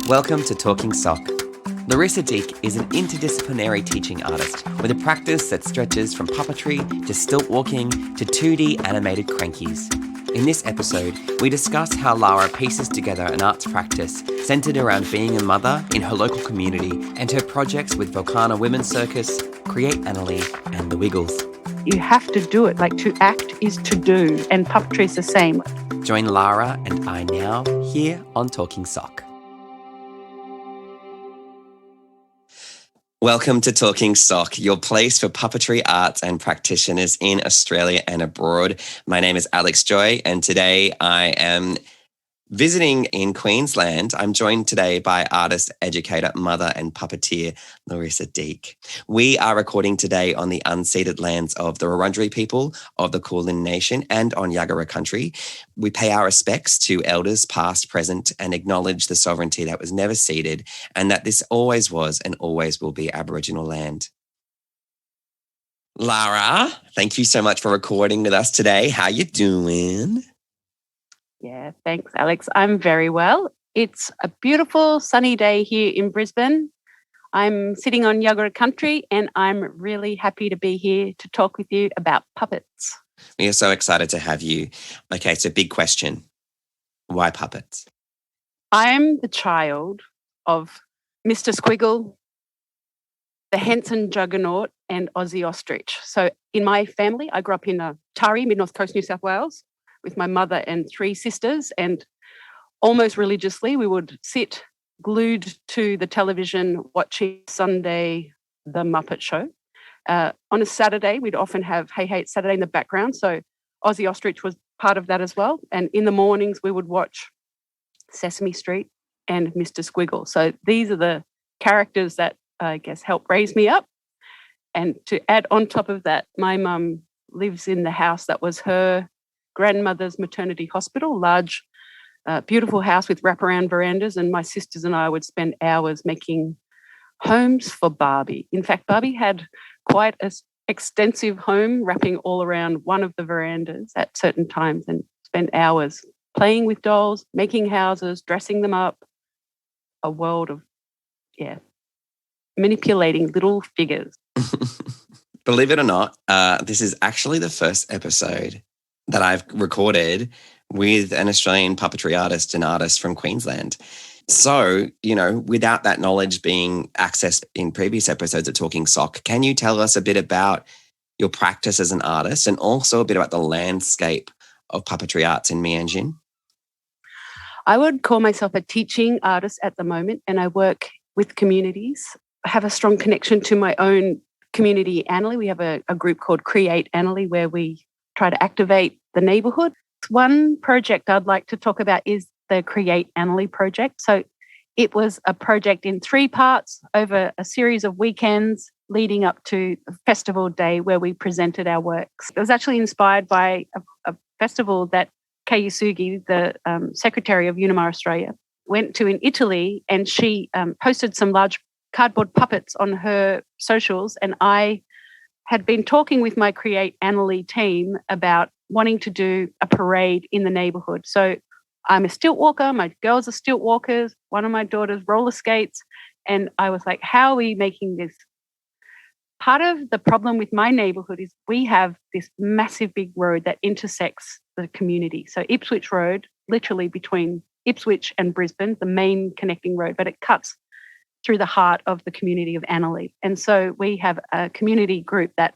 Welcome to Talking Sock. Larissa Deak is an interdisciplinary teaching artist with a practice that stretches from puppetry to stilt walking to 2D animated crankies. In this episode, we discuss how Lara pieces together an arts practice centred around being a mother in her local community and her projects with Volcana Women's Circus, Create Annaleigh and The Wiggles. You have to do it. Like, to act is to do, and puppetry is the same. Join Lara and I now here on Talking Sock. Welcome to Talking Sock, your place for puppetry arts and practitioners in Australia and abroad. My name is Alex Joy, and today I am visiting in Queensland. I'm joined today by artist, educator, mother and puppeteer Larissa Deak. We are recording today on the unceded lands of the Wurundjeri people of the Kulin Nation and on Jaggera country. We pay our respects to elders past, present, and acknowledge the sovereignty that was never ceded and that this always was and always will be Aboriginal land. Lara, thank you so much for recording with us today. How you doing? Yeah, thanks, Alex. I'm very well. It's a beautiful sunny day here in Brisbane. I'm sitting on Jaggera country and I'm really happy to be here to talk with you about puppets. We are so excited to have you. Okay, so big question. Why puppets? I'm the child of Mr. Squiggle, the Henson Juggernaut and Aussie Ostrich. So in my family, I grew up in Tari, mid-north coast, New South Wales, with my mother and three sisters, and almost religiously we would sit glued to the television watching Sunday The Muppet Show. On a Saturday, we'd often have Hey Hey It's Saturday in the background, so Aussie Ostrich was part of that as well. And in the mornings we would watch Sesame Street and Mr. Squiggle. So these are the characters that I guess helped raise me up. And to add on top of that, my mum lives in the house that was her grandmother's maternity hospital, large, beautiful house with wraparound verandas, and my sisters and I would spend hours making homes for Barbie. In fact, Barbie had quite an extensive home wrapping all around one of the verandas at certain times, and spent hours playing with dolls, making houses, dressing them up, a world of, manipulating little figures. Believe it or not, this is actually the first episode that I've recorded with an Australian puppetry artist and artist from Queensland. So, without that knowledge being accessed in previous episodes of Talking Sock, can you tell us a bit about your practice as an artist and also a bit about the landscape of puppetry arts in Meanjin? I would call myself a teaching artist at the moment, and I work with communities. I have a strong connection to my own community, Annaleigh. We have a group called Create Annaleigh where we try to activate the neighbourhood. One project I'd like to talk about is the Create Annaleigh project. So it was a project in 3 parts over a series of weekends leading up to a festival day where we presented our works. It was actually inspired by a festival that Kei Yusugi, the Secretary of UNIMA Australia, went to in Italy, and she posted some large cardboard puppets on her socials, and I had been talking with my Create Annaleigh team about wanting to do a parade in the neighbourhood. So I'm a stilt walker, my girls are stilt walkers, one of my daughters roller skates, and I was like, how are we making this? Part of the problem with my neighbourhood is we have this massive big road that intersects the community. So Ipswich Road, literally between Ipswich and Brisbane, the main connecting road, but it cuts through the heart of the community of Annaleigh. And so we have a community group that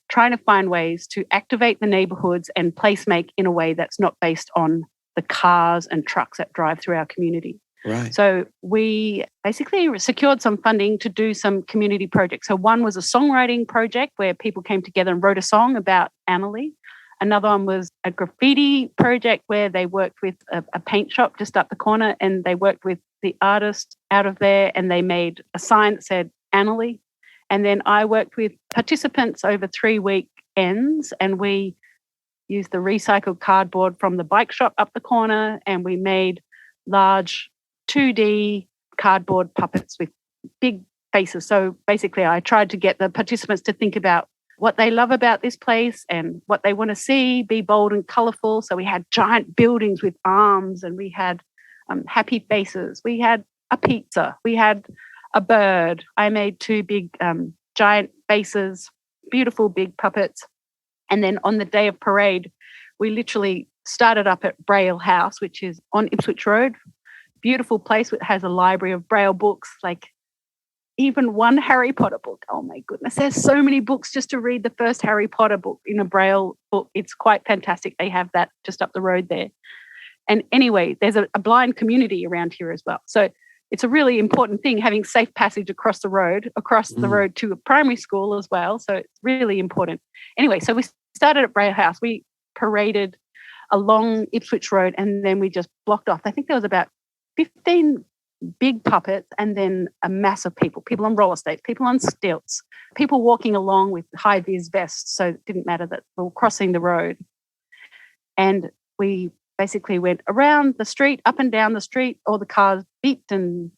trying to find ways to activate the neighbourhoods and placemake in a way that's not based on the cars and trucks that drive through our community. Right. So we basically secured some funding to do some community projects. So one was a songwriting project where people came together and wrote a song about Annaleigh. Another one was a graffiti project where they worked with a paint shop just up the corner, and they worked with the artist out of there and they made a sign that said Annaleigh. And then I worked with participants over 3 weekends, and we used the recycled cardboard from the bike shop up the corner, and we made large 2D cardboard puppets with big faces. So basically I tried to get the participants to think about what they love about this place and what they want to see, be bold and colourful. So we had giant buildings with arms, and we had happy faces. We had a pizza. We had a bird. I made 2 big giant faces, beautiful big puppets. And then on the day of parade, we literally started up at Braille House, which is on Ipswich Road. Beautiful place. It has a library of Braille books, like even one Harry Potter book. Oh my goodness, there's so many books just to read the first Harry Potter book in a Braille book. It's quite fantastic. They have that just up the road there. And anyway, there's a blind community around here as well. So it's a really important thing, having safe passage across the road to a primary school as well. So it's really important. Anyway, so we started at Braille House. We paraded along Ipswich Road and then we just blocked off. I think there was about 15 big puppets and then a mass of people on roller skates, people on stilts, people walking along with high-vis vests, so it didn't matter that we were crossing the road. And we basically went around the street, up and down the street, all the cars beeped and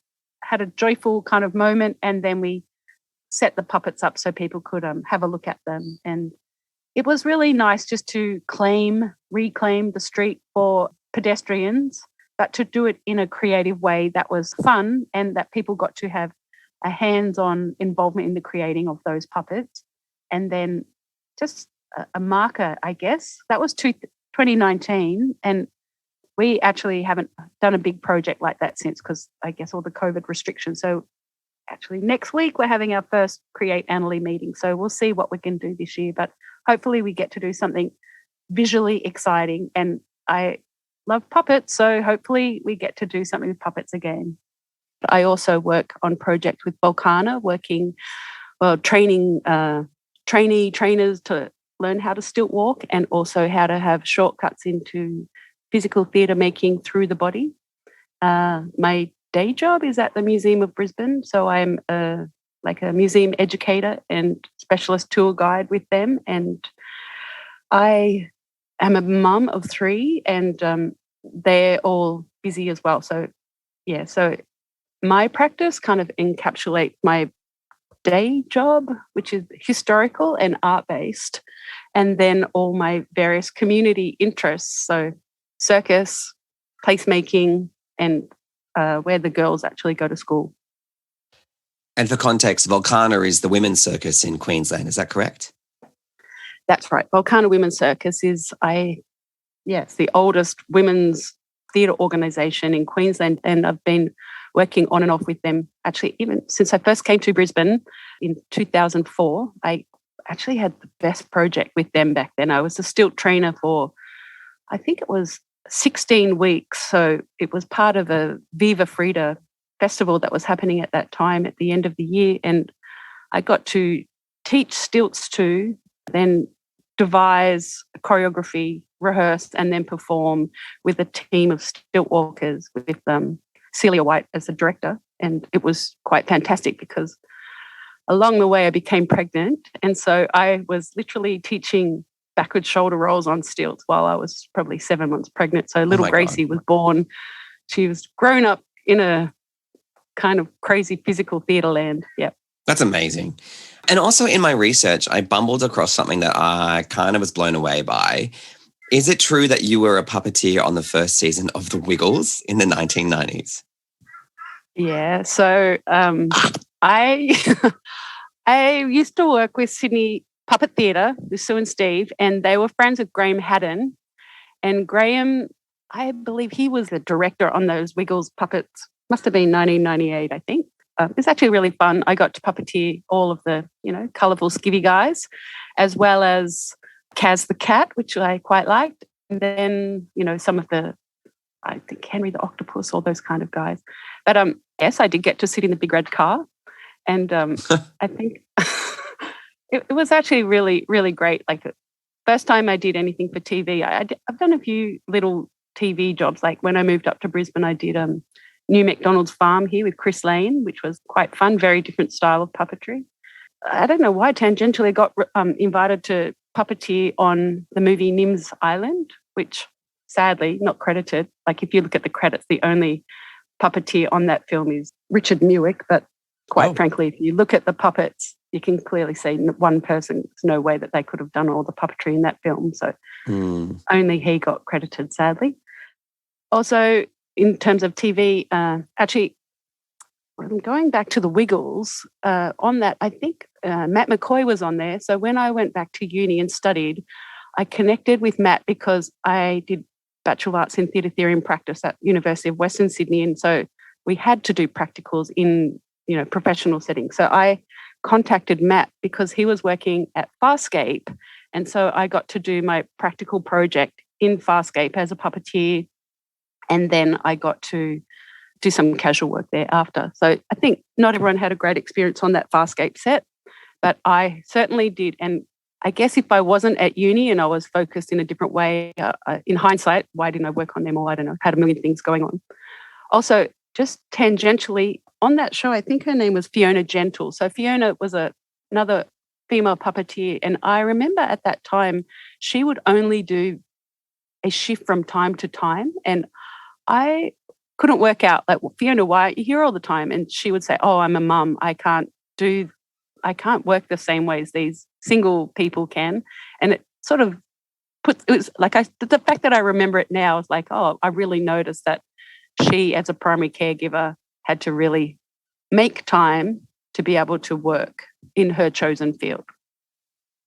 had a joyful kind of moment, and then we set the puppets up so people could have a look at them. And it was really nice just to reclaim the street for pedestrians, but to do it in a creative way that was fun and that people got to have a hands-on involvement in the creating of those puppets. And then just a marker, I guess. That was 2019, and we actually haven't done a big project like that since, because I guess all the COVID restrictions. So actually next week we're having our first Create Annaleigh meeting. So we'll see what we can do this year, but hopefully we get to do something visually exciting. And I love puppets, so hopefully we get to do something with puppets again. I also work on projects with Volcana, training trainers to learn how to stilt walk and also how to have shortcuts into physical theatre making through the body. My day job is at the Museum of Brisbane, so I'm a museum educator and specialist tour guide with them, and I am a mum of 3 and they're all busy as well. So, yeah, so my practice kind of encapsulates my day job, which is historical and art-based, and then all my various community interests, so circus, placemaking, and where the girls actually go to school. And for context, Volcana is the women's circus in Queensland, is that correct? That's right. Volcana Women's Circus is it's the oldest women's theatre organisation in Queensland, and I've been working on and off with them actually even since I first came to Brisbane in 2004. I actually had the best project with them back then. I was a stilt trainer for, I think it was 16 weeks. So it was part of a Viva Frida festival that was happening at that time at the end of the year, and I got to teach stilts to, then devise choreography, rehearse, and then perform with a team of stilt walkers with Celia White as the director. And it was quite fantastic because along the way I became pregnant, and so I was literally teaching backward shoulder rolls on stilts while I was probably 7 months pregnant. So little Gracie was born. She was grown up in a kind of crazy physical theatre land. Yeah. That's amazing. And also in my research, I bumbled across something that I kind of was blown away by. Is it true that you were a puppeteer on the first season of The Wiggles in the 1990s? Yeah. So I used to work with Sydney Puppet Theatre with Sue and Steve, and they were friends with Graham Haddon. And Graham, I believe he was the director on those Wiggles puppets. Must have been 1998, I think. It's actually really fun. I got to puppeteer all of the, colourful skivvy guys, as well as Kaz the cat, which I quite liked. And then, some of the, I think Henry the octopus, all those kind of guys. But yes, I did get to sit in the big red car. And I think it was actually really, really great. Like the first time I did anything for TV, I've done a few little TV jobs. Like when I moved up to Brisbane, I did New McDonald's Farm here with Chris Lane, which was quite fun, very different style of puppetry. I don't know why tangentially I got invited to puppeteer on the movie Nim's Island, which sadly not credited. Like if you look at the credits, the only puppeteer on that film is Richard Newick, but quite frankly, if you look at the puppets, you can clearly see one person, there's no way that they could have done all the puppetry in that film. So only he got credited, sadly. Also, in terms of TV, actually, I'm going back to the Wiggles. On that, I think Matt McCoy was on there. So when I went back to uni and studied, I connected with Matt because I did Bachelor of Arts in Theatre Theory and Practice at University of Western Sydney. And so we had to do practicals in, professional settings. So I contacted Matt because he was working at Farscape. And so I got to do my practical project in Farscape as a puppeteer. And then I got to do some casual work there after. So I think not everyone had a great experience on that Farscape set, but I certainly did. And I guess if I wasn't at uni and I was focused in a different way, in hindsight, why didn't I work on them? Or I don't know, had a million things going on. Also, just tangentially, on that show, I think her name was Fiona Gentle. So Fiona was another female puppeteer. And I remember at that time, she would only do a shift from time to time. And I couldn't work out, like, Fiona, why are you here all the time? And she would say, oh, I'm a mum. I can't work the same way as these single people can. And it sort of the fact that I remember it now is like, oh, I really noticed that she, as a primary caregiver, had to really make time to be able to work in her chosen field.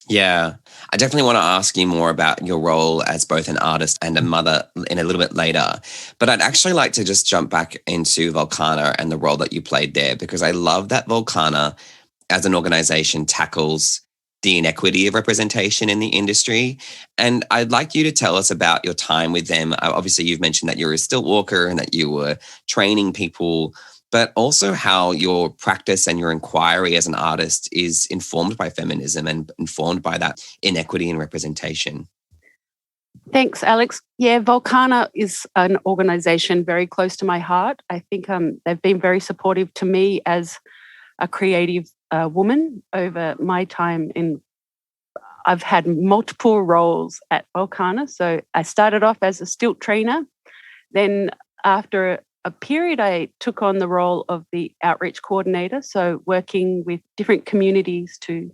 Yeah, I definitely want to ask you more about your role as both an artist and a mother in a little bit later. But I'd actually like to just jump back into Volcana and the role that you played there, because I love that Volcana as an organization tackles the inequity of representation in the industry. And I'd like you to tell us about your time with them. Obviously, you've mentioned that you're a stilt walker and that you were training people, but also how your practice and your inquiry as an artist is informed by feminism and informed by that inequity in representation. Thanks, Alex. Yeah, Volcana is an organisation very close to my heart. I think they've been very supportive to me as a creative woman over my time I've had multiple roles at Volcana. So I started off as a stilt trainer. Then after a period, I took on the role of the outreach coordinator. So working with different communities to,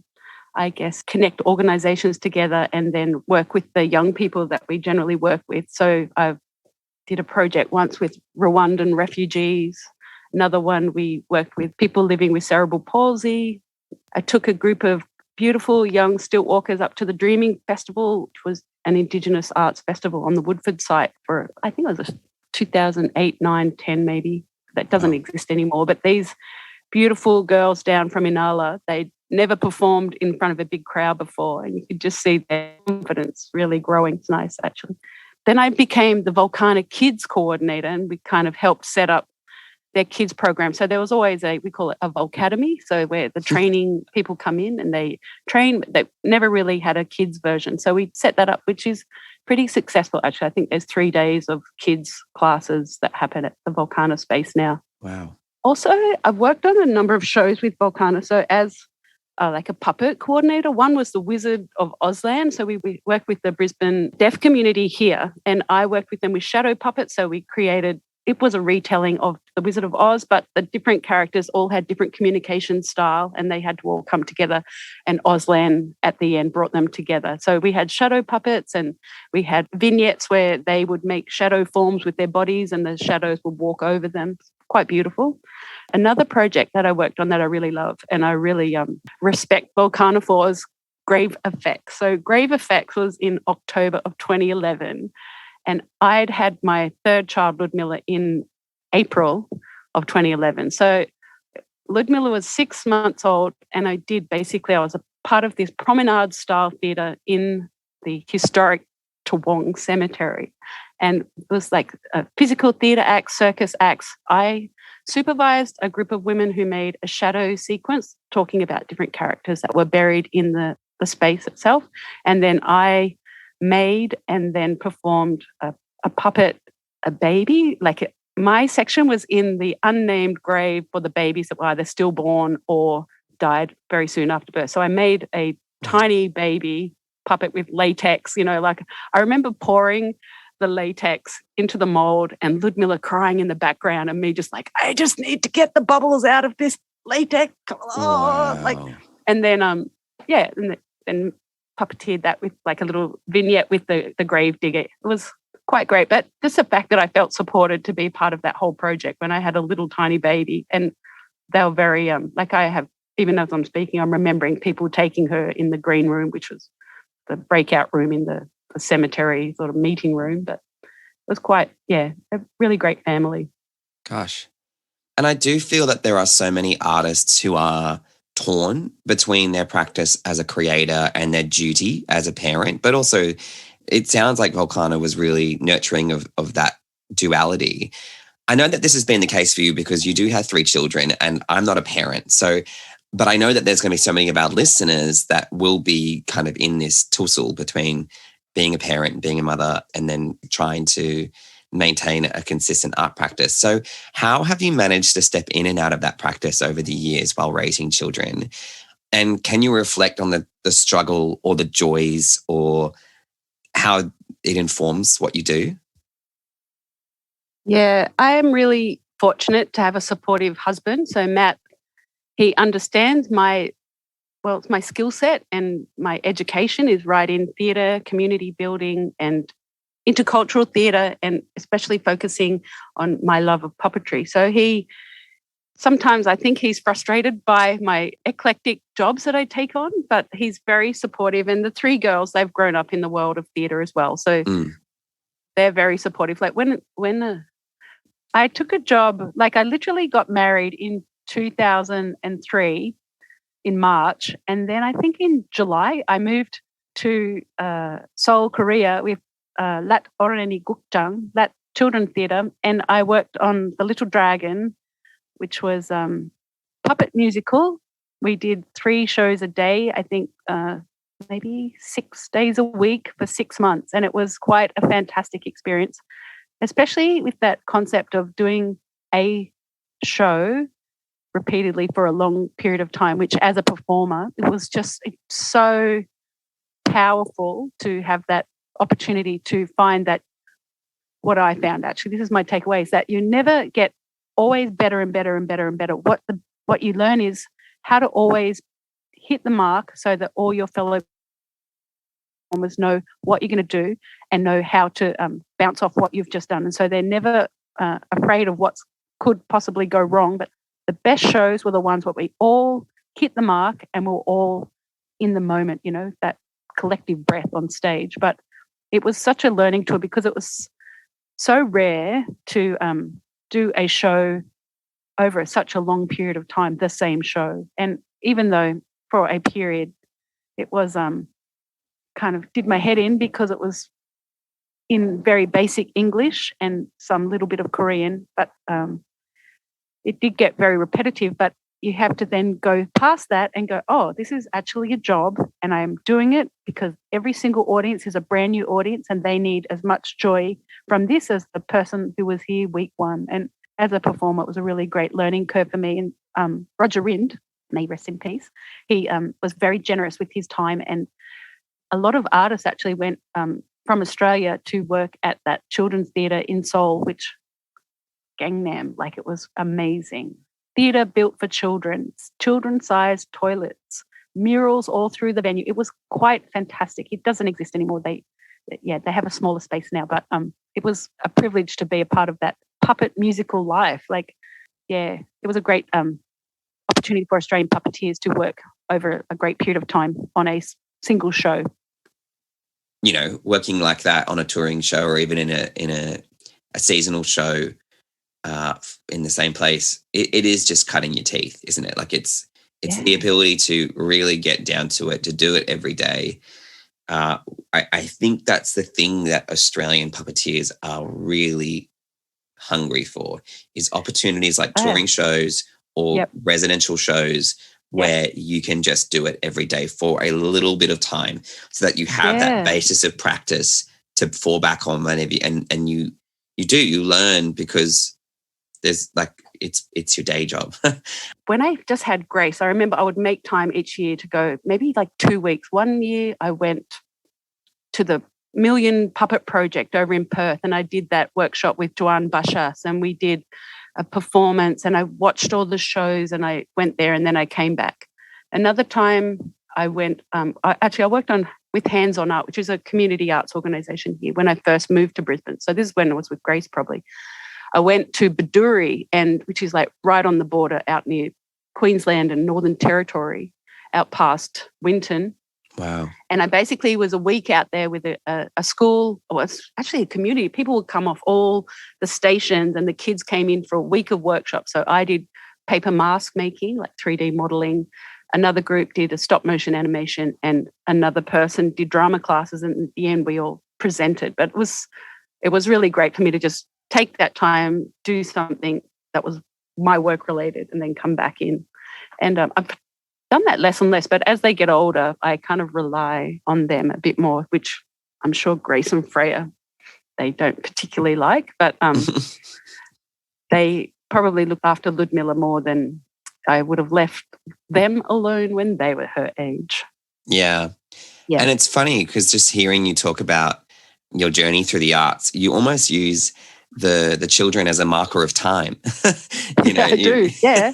I guess, connect organisations together and then work with the young people that we generally work with. So I did a project once with Rwandan refugees. Another one, we worked with people living with cerebral palsy. I took a group of beautiful young stilt walkers up to the Dreaming Festival, which was an Indigenous arts festival on the Woodford site for, I think it was 2008, 9, 10 maybe. That doesn't exist anymore. But these beautiful girls down from Inala, they'd never performed in front of a big crowd before, and you could just see their confidence really growing. It's nice, actually. Then I became the Volcana Kids coordinator, and we kind of helped set up their kids program. So there was always we call it a Volcademy, so where the training people come in and they train. They never really had a kids version. So we set that up, which is pretty successful, actually. I think there's 3 days of kids classes that happen at the Volcana space now. Wow. Also, I've worked on a number of shows with Volcana. So as like a puppet coordinator, one was the Wizard of Ozland. So we worked with the Brisbane deaf community here, and I worked with them with shadow puppets. So we created, it was a retelling of The Wizard of Oz, but the different characters all had different communication style, and they had to all come together, and Ozland at the end brought them together. So we had shadow puppets, and we had vignettes where they would make shadow forms with their bodies and the shadows would walk over them. Quite beautiful. Another project that I worked on that I really love and I really respect Volcana for is Grave Effects. So Grave Effects was in October of 2011. And I'd had my third child, Ludmilla, in April of 2011. So Ludmilla was 6 months old, and I was a part of this promenade-style theatre in the historic Toowong Cemetery. And it was like a physical theatre act, circus acts. I supervised a group of women who made a shadow sequence talking about different characters that were buried in the space itself. And then I made and then performed a puppet, a baby. My section was in the unnamed grave for the babies that were either stillborn or died very soon after birth. So I made a tiny baby puppet with latex, I remember pouring the latex into the mold and Ludmilla crying in the background and me just like, I just need to get the bubbles out of this latex. Wow. And then, and then puppeteered that with like a little vignette with the grave digger. It was quite great. But just the fact that I felt supported to be part of that whole project when I had a little tiny baby. And they were very, like I have, even as I'm speaking, I'm remembering people taking her in the green room, which was the breakout room in the cemetery sort of meeting room. But it was quite, a really great family. Gosh. And I do feel that there are so many artists who are torn between their practice as a creator and their duty as a parent, but also it sounds like Volcano was really nurturing of that duality. I know that this has been the case for you because you do have 3 children and I'm not a parent. So, but I know that there's going to be so many of our listeners that will be kind of in this tussle between being a parent, being a mother, and then trying to maintain a consistent art practice. So how have you managed to step in and out of that practice over the years while raising children? And can you reflect on the struggle or the joys or how it informs what you do? Yeah, I am really fortunate to have a supportive husband. So Matt, he understands my skill set, and my education is right in theatre, community building and intercultural theatre, and especially focusing on my love of puppetry. So sometimes I think he's frustrated by my eclectic jobs that I take on, but he's very supportive. And the 3 girls, they've grown up in the world of theatre as well. So they're very supportive. Like when I took a job, like I literally got married in 2003 in March. And then I think in July, I moved to Seoul, Korea with Lat Orani Gukjang, Lat Children's Theatre. And I worked on The Little Dragon, which was puppet musical. We did 3 shows a day, I think maybe 6 days a week for 6 months. And it was quite a fantastic experience, especially with that concept of doing a show repeatedly for a long period of time, which as a performer, it was just so powerful to have that opportunity to find that. What I found, actually, this is my takeaway, is that you never get always better and better and better and better. What you learn is how to always hit the mark so that all your fellow performers know what you're going to do and know how to bounce off what you've just done. And so they're never afraid of what could possibly go wrong. But the best shows were the ones where we all hit the mark and we're all in the moment, that collective breath on stage. But it was such a learning tool because it was so rare to do a show over such a long period of time, the same show. And even though for a period it was kind of did my head in because it was in very basic English and some little bit of Korean, but it did get very repetitive. But you have to then go past that and go, oh, this is actually a job and I'm doing it because every single audience is a brand new audience and they need as much joy from this as the person who was here week 1. And as a performer, it was a really great learning curve for me. And Roger Rind, may rest in peace, he was very generous with his time. And a lot of artists actually went from Australia to work at that children's theatre in Seoul, which Gangnam, like it was amazing. Theatre built for children, children-sized toilets, murals all through the venue. It was quite fantastic. It doesn't exist anymore. They have a smaller space now, but it was a privilege to be a part of that puppet musical life. It was a great opportunity for Australian puppeteers to work over a great period of time on a single show. Working like that on a touring show or even in a seasonal show in the same place, it is just cutting your teeth, isn't it? Like it's the ability to really get down to it, to do it every day. I think that's the thing that Australian puppeteers are really hungry for, is opportunities like touring shows or residential shows where you can just do it every day for a little bit of time so that you have that basis of practice to fall back on whenever and you learn because there's it's your day job. When I just had Grace, I remember I would make time each year to go maybe 2 weeks. One year I went to the Million Puppet Project over in Perth and I did that workshop with Joanne Bashas and we did a performance and I watched all the shows and I went there and then I came back. Another time I went, I worked with Hands on Art, which is a community arts organisation here when I first moved to Brisbane. So this is when I was with Grace probably. I went to Bedourie, which is like right on the border out near Queensland and Northern Territory, out past Winton. Wow. And I basically was a week out there with a school, or it's actually a community. People would come off all the stations and the kids came in for a week of workshops. So I did paper mask making, like 3D modeling. Another group did a stop motion animation and another person did drama classes. And at the end, we all presented. But it was really great for me to just take that time, do something that was my work related and then come back in. And I've done that less and less, but as they get older, I kind of rely on them a bit more, which I'm sure Grace and Freya, they don't particularly like, but they probably look after Ludmilla more than I would have left them alone when they were her age. Yeah. And it's funny because just hearing you talk about your journey through the arts, you almost use the children as a marker of time. I do. Yeah.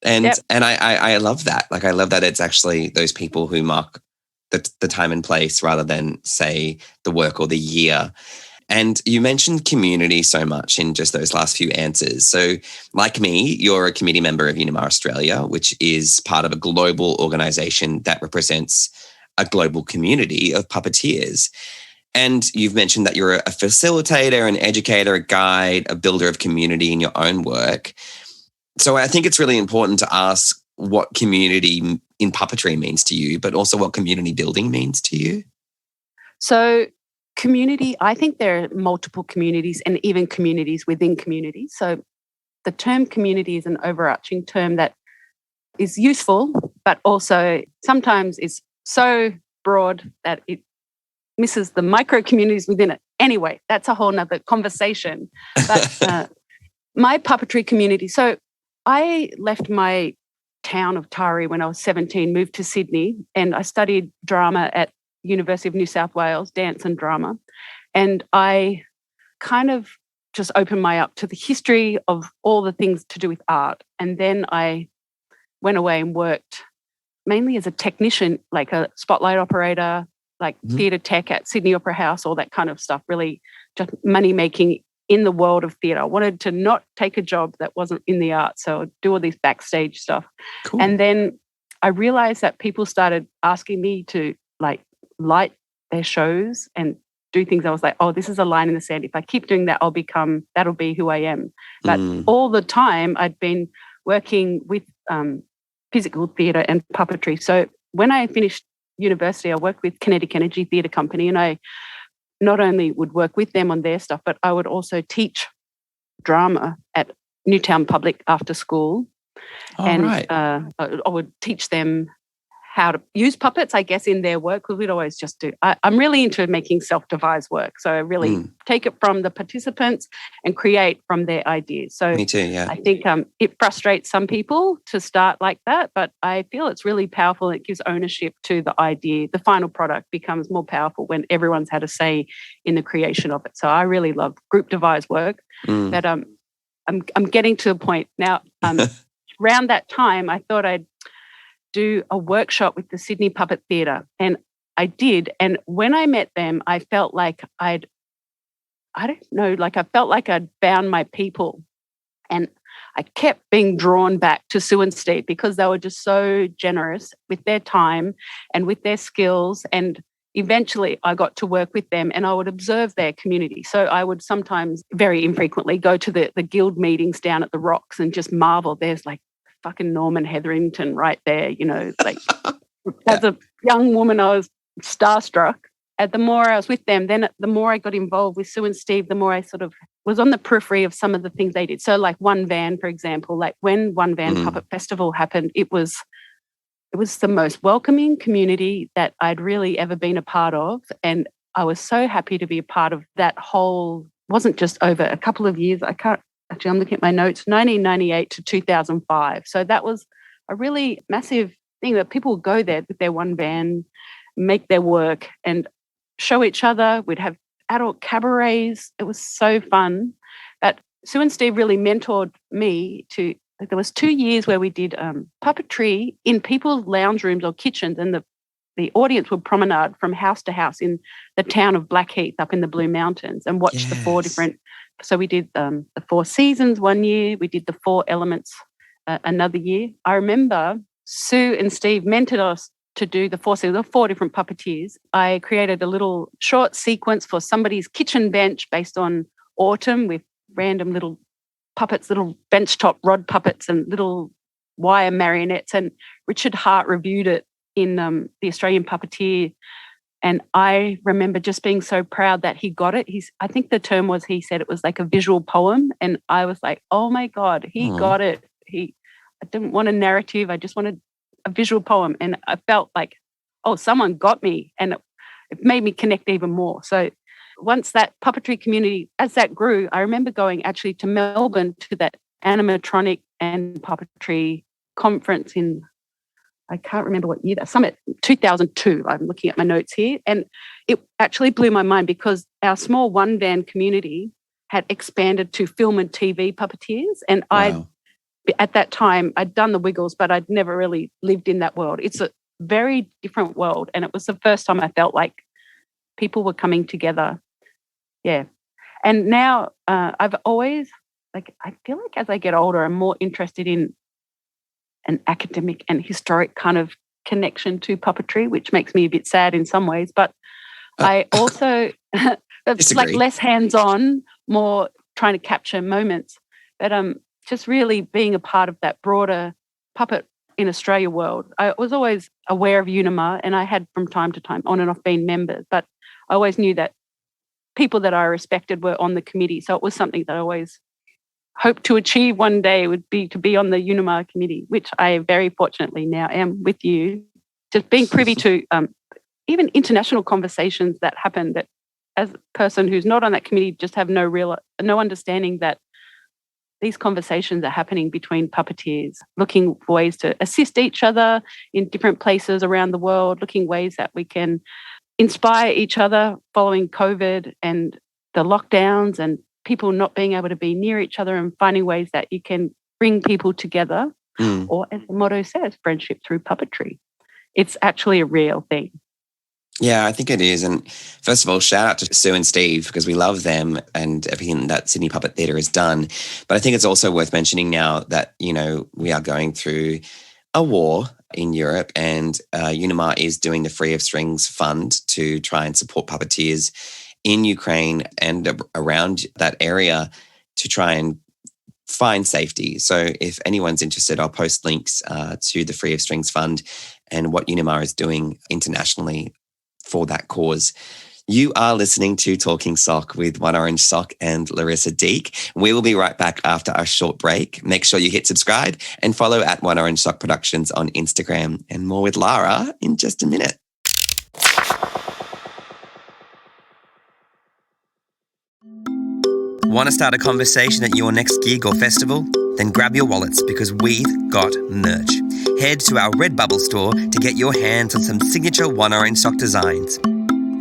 And I love that. Like I love that it's actually those people who mark the time and place rather than say the work or the year. And you mentioned community so much in just those last few answers. So like me, you're a committee member of UNIMA Australia, which is part of a global organisation that represents a global community of puppeteers. And you've mentioned that you're a facilitator, an educator, a guide, a builder of community in your own work. So I think it's really important to ask what community in puppetry means to you, but also what community building means to you. So community, I think there are multiple communities and even communities within communities. So the term community is an overarching term that is useful, but also sometimes is so broad that it misses the micro communities within it. Anyway, that's a whole nother conversation. But my puppetry community, so I left my town of Tari when I was 17, moved to Sydney, and I studied drama at University of New South Wales, dance and drama. And I kind of just opened my up to the history of all the things to do with art. And then I went away and worked mainly as a technician, like a spotlight operator, like theatre tech at Sydney Opera House, all that kind of stuff, really just money making in the world of theatre. I wanted to not take a job that wasn't in the arts, so I'd do all these backstage stuff. Cool. And then I realised that people started asking me to like light their shows and do things. I was like, oh, this is a line in the sand. If I keep doing that, that'll be who I am. But all the time I'd been working with physical theatre and puppetry. So when I finished university, I worked with Kinetic Energy Theatre Company, and I not only would work with them on their stuff, but I would also teach drama at Newtown Public after school. I would teach them how to use puppets, I guess, in their work, because we'd always just do. I'm really into making self-devised work, so I really take it from the participants and create from their ideas. So me too, yeah. I think it frustrates some people to start like that, but I feel it's really powerful. It gives ownership to the idea. The final product becomes more powerful when everyone's had a say in the creation of it. So I really love group devised work. That I'm getting to a point now. Around that time, I thought I'd do a workshop with the Sydney Puppet Theatre, and I did. And when I met them, I felt like I felt like I'd found my people, and I kept being drawn back to Sue and Steve because they were just so generous with their time and with their skills. And eventually I got to work with them and I would observe their community. So I would sometimes, very infrequently, go to the guild meetings down at the Rocks and just marvel. There's like fucking Norman Hetherington right there, like as a young woman, I was starstruck. And the more I was with them, then the more I got involved with Sue and Steve, the more I sort of was on the periphery of some of the things they did. So like One Van, for example, like when One Van Puppet Festival happened, it was the most welcoming community that I'd really ever been a part of. And I was so happy to be a part of that whole, wasn't just over a couple of years. I'm looking at my notes, 1998 to 2005. So that was a really massive thing that people would go there with their one van, make their work and show each other. We'd have adult cabarets. It was so fun. But Sue and Steve really mentored me to, there was 2 years where we did puppetry in people's lounge rooms or kitchens, and the audience would promenade from house to house in the town of Blackheath up in the Blue Mountains and watch the 4 different So we did the 4 seasons one year. We did the 4 elements another year. I remember Sue and Steve mentored us to do the 4 seasons. There were 4 different puppeteers. I created a little short sequence for somebody's kitchen bench based on autumn with random little puppets, little benchtop rod puppets and little wire marionettes. And Richard Hart reviewed it in the Australian Puppeteer. And I remember just being so proud that he got it. I think the term was, he said it was like a visual poem. And I was like, oh my God, he got it. I didn't want a narrative. I just wanted a visual poem. And I felt like, oh, someone got me. And it made me connect even more. So once that puppetry community, as that grew, I remember going actually to Melbourne to that animatronic and puppetry conference in, I can't remember what year, that summit, 2002. I'm looking at my notes here. And it actually blew my mind because our small one-van community had expanded to film and TV puppeteers. And Wow. at that time, I'd done the Wiggles, but I'd never really lived in that world. It's a very different world. And it was the first time I felt like people were coming together. Yeah. And now I've always, I feel like as I get older, I'm more interested in an academic and historic kind of connection to puppetry, which makes me a bit sad in some ways. But I also, like less hands-on, more trying to capture moments. But just really being a part of that broader puppet in Australia world. I was always aware of UNIMA, and I had from time to time on and off been members, but I always knew that people that I respected were on the committee. So it was something that I always hoped to achieve one day, would be to be on the UNIMA committee, which I very fortunately now am with you. Just being privy to even international conversations that happen, that as a person who's not on that committee just have no understanding that these conversations are happening between puppeteers, looking for ways to assist each other in different places around the world, looking ways that we can inspire each other following COVID and the lockdowns and people not being able to be near each other, and finding ways that you can bring people together, or as the motto says, friendship through puppetry. It's actually a real thing. Yeah, I think it is. And first of all, shout out to Sue and Steve, because we love them and everything that Sydney Puppet Theatre has done. But I think it's also worth mentioning now that, we are going through a war in Europe, and UNIMA is doing the Free of Strings Fund to try and support puppeteers in Ukraine and around that area to try and find safety. So if anyone's interested, I'll post links to the Free of Strings Fund and what UNIMA is doing internationally for that cause. You are listening to Talking Sock with One Orange Sock and Larissa Deak. We will be right back after a short break. Make sure you hit subscribe and follow at One Orange Sock Productions on Instagram, and more with Lara in just a minute. Want to start a conversation at your next gig or festival? Then grab your wallets, because we've got merch. Head to our Redbubble store to get your hands on some signature One Orange Sock designs.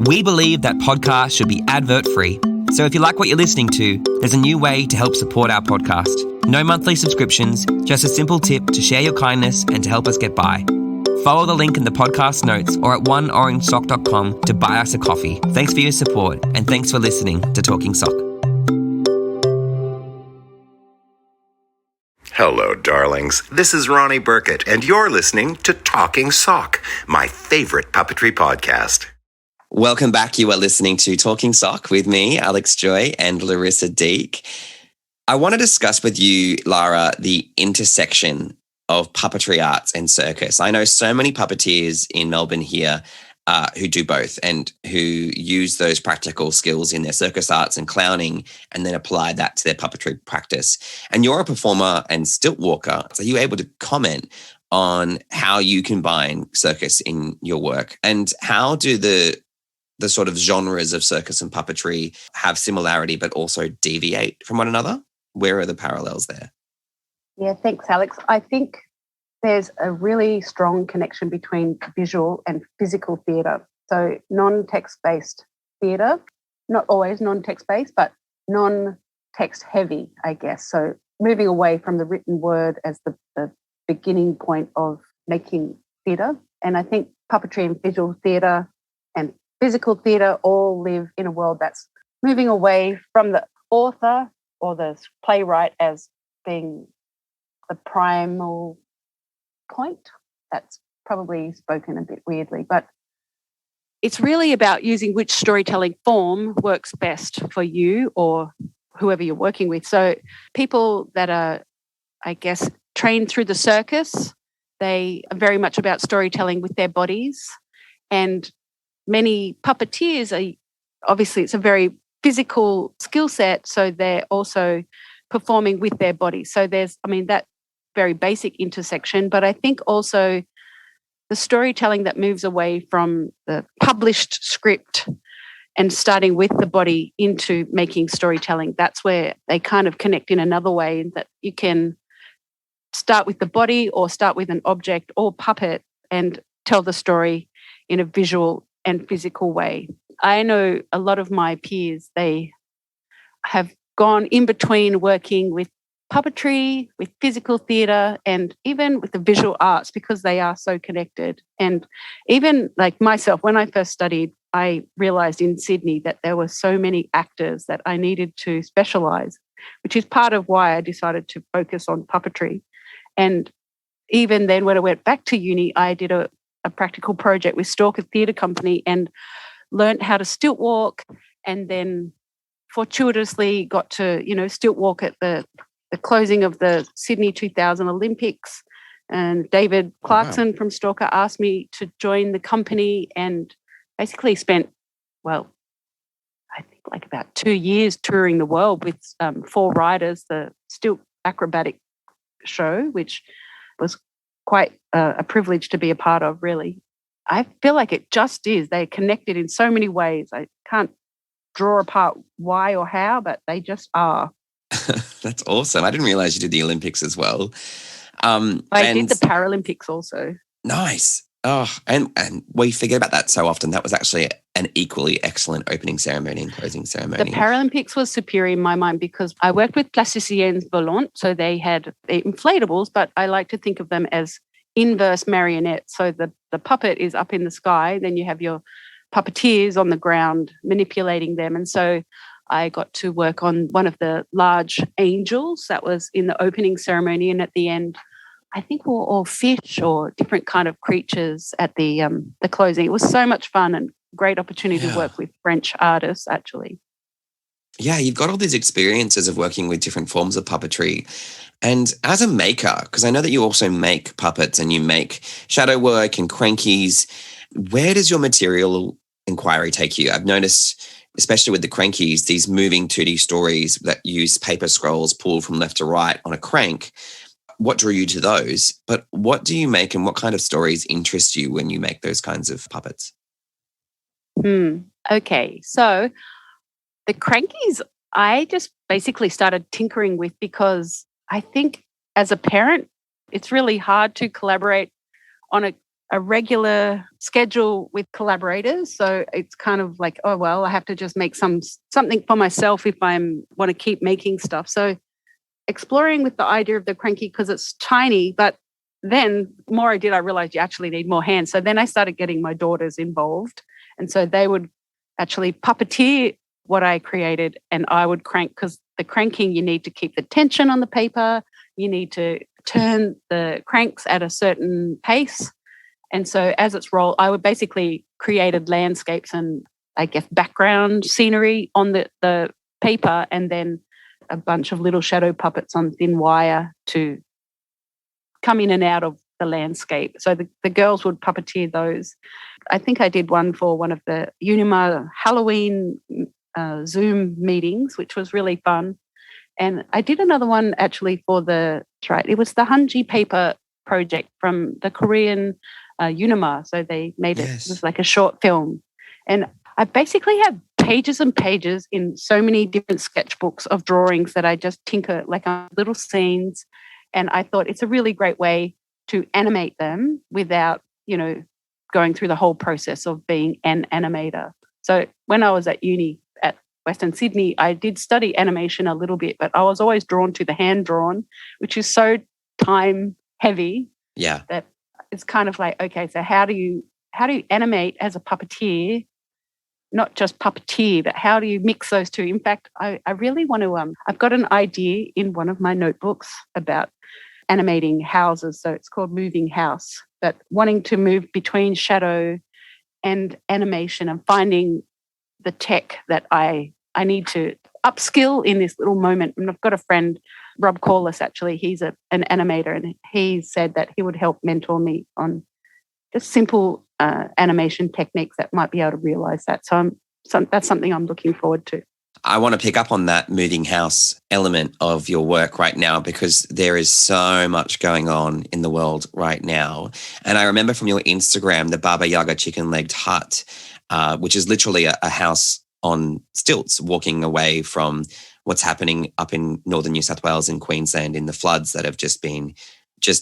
We believe that podcasts should be advert-free. So if you like what you're listening to, there's a new way to help support our podcast. No monthly subscriptions, just a simple tip to share your kindness and to help us get by. Follow the link in the podcast notes or at oneorangesock.com to buy us a coffee. Thanks for your support, and thanks for listening to Talking Sock. Hello, darlings. This is Ronnie Burkett, and you're listening to Talking Sock, my favorite puppetry podcast. Welcome back. You are listening to Talking Sock with me, Alex Joy, and Larissa Deak. I want to discuss with you, Lara, the intersection of puppetry arts and circus. I know so many puppeteers in Melbourne here who do both and who use those practical skills in their circus arts and clowning and then apply that to their puppetry practice. And you're a performer and stilt walker. So are you able to comment on how you combine circus in your work, and how do the sort of genres of circus and puppetry have similarity but also deviate from one another? Where are the parallels there? Yeah, thanks, Alex. I think there's a really strong connection between visual and physical theatre. So non-text-based theatre, not always non-text-based, but non-text heavy, I guess. So moving away from the written word as the beginning point of making theatre. And I think puppetry and visual theatre and physical theatre all live in a world that's moving away from author or the playwright as being the primal point. That's probably spoken a bit weirdly, but it's really about using which storytelling form works best for you or whoever you're working with. So people that are, I guess, trained through the circus, they are very much about storytelling with their bodies. And many puppeteers are, obviously it's a very physical skill set, so they're also performing with their bodies. So there's, that very basic intersection, but I think also the storytelling that moves away from the published script and starting with the body into making storytelling, that's where they kind of connect in another way, that you can start with the body or start with an object or puppet and tell the story in a visual and physical way. I know a lot of my peers, they have gone in between working with puppetry, with physical theatre, and even with the visual arts because they are so connected. And even like myself, when I first studied, I realised in Sydney that there were so many actors that I needed to specialise, which is part of why I decided to focus on puppetry. And even then, when I went back to uni, I did a practical project with Stalker Theatre Company and learned how to stilt walk, and then fortuitously got to, stilt walk at the closing of the Sydney 2000 Olympics. And David Clarkson from Stalker asked me to join the company and basically spent, I think like about 2 years touring the world with 4 riders, the stilt acrobatic show, which was quite a privilege to be a part of, really. I feel like it just is. They're connected in so many ways. I can't draw apart why or how, but they just are. That's awesome. I didn't realize you did the Olympics as well. I did the Paralympics also. Nice. Oh, and we forget about that so often. That was actually an equally excellent opening ceremony and closing ceremony. The Paralympics was superior in my mind because I worked with plasticiens volants, so they had inflatables, but I like to think of them as inverse marionettes. So the puppet is up in the sky, then you have your puppeteers on the ground manipulating them. And so I got to work on one of the large angels that was in the opening ceremony, and at the end, I think we were all fish or different kind of creatures at the closing. It was so much fun and great opportunity to work with French artists, actually. Yeah, you've got all these experiences of working with different forms of puppetry. And as a maker, because I know that you also make puppets and you make shadow work and crankies, where does your material inquiry take you? I've noticed, especially with the crankies, these moving 2D stories that use paper scrolls pulled from left to right on a crank. What drew you to those? But what do you make and what kind of stories interest you when you make those kinds of puppets? Okay, so the crankies I just basically started tinkering with because I think as a parent, it's really hard to collaborate on a regular schedule with collaborators. So it's kind of like, oh, well, I have to just make something for myself if I want to keep making stuff. So exploring with the idea of the cranky because it's tiny, but then the more I did, I realized you actually need more hands. So then I started getting my daughters involved. And so they would actually puppeteer what I created and I would crank, because the cranking, you need to keep the tension on the paper. You need to turn the cranks at a certain pace. And so as it's rolled, I would basically created landscapes and I guess background scenery on the paper, and then a bunch of little shadow puppets on thin wire to come in and out of the landscape. So the girls would puppeteer those. I think I did one for one of the UNIMA Halloween Zoom meetings, which was really fun. And I did another one actually for it was the Hanji paper project from the Korean UNIMA. So they made it, It was like a short film. And I basically have pages and pages in so many different sketchbooks of drawings that I just tinker like on little scenes. And I thought it's a really great way to animate them without, going through the whole process of being an animator. So when I was at uni at Western Sydney, I did study animation a little bit, but I was always drawn to the hand drawn, which is so time heavy. Yeah. That it's kind of like, okay, so how do you animate as a puppeteer not just puppeteer, but how do you mix those two? In fact, I really want to, I've got an idea in one of my notebooks about animating houses. So it's called Moving House, but wanting to move between shadow and animation and finding the tech that I need to upskill in this little moment. And I've got a friend, Rob Corliss, actually, he's an animator, and he said that he would help mentor me on just simple animation techniques that might be able to realise that. So that's something I'm looking forward to. I want to pick up on that moving house element of your work right now, because there is so much going on in the world right now. And I remember from your Instagram, the Baba Yaga chicken-legged hut, which is literally a house on stilts, walking away from what's happening up in northern New South Wales and Queensland in the floods that have just been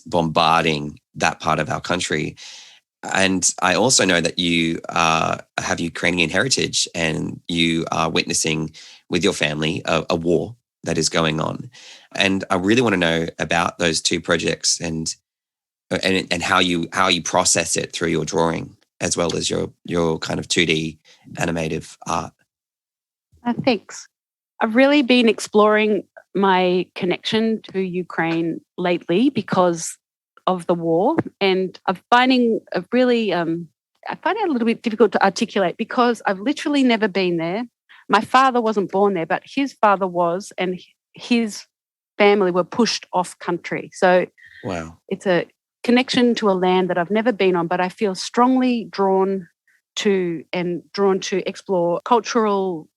bombarding that part of our country. And I also know that you have Ukrainian heritage, and you are witnessing with your family a war that is going on. And I really want to know about those two projects and how you process it through your drawing, as well as your kind of 2D animative art. Thanks. I've really been exploring my connection to Ukraine lately because of the war, and I'm finding I find it a little bit difficult to articulate because I've literally never been there. My father wasn't born there, but his father was, and his family were pushed off country. So wow, it's a connection to a land that I've never been on, but I feel strongly drawn to explore cultural